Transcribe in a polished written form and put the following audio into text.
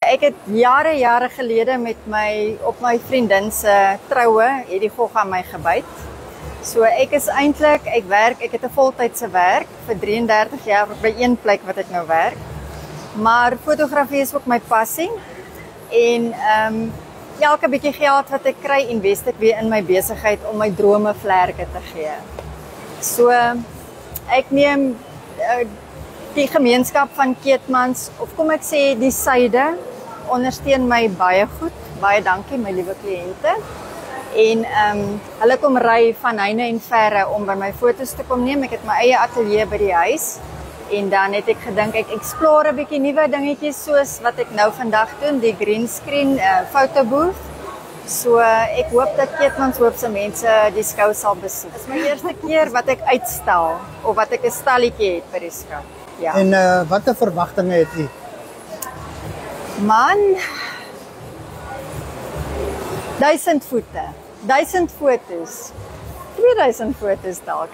Ek het jare gelede met op my vriendin se troue het die gogga my gebyt. So ek het 'n voltydse werk vir 33 jaar by een plek wat ek nou werk. Maar fotografie is ook my passie en elke bietjie geld wat ek kry, invest ek weer in my besigheid om my drome vlerke te gee. So ek neem die gemeenskap van Keetmans, of kom ek sê die suide, ondersteun my baie goed. Baie dankie my liewe kliënte. En hulle kom ry van heine en verre om by my foto's te kom neem. Ek het my eie ateljee by die huis. En dan het ek gedink ek explore 'n bietjie nuwe dingetjies soos wat ek nou vandag doen, die green screen photo booth. So ek hoop dat Keetmans hoopse mense die skou sal besoek. Dit is my eerste keer wat ek uitstal of wat ek 'n stalletjie het by die skou. Ja. En watter verwagtinge het u? Man, 1000 voete, 1000 foto's, 2000 foto's dalk.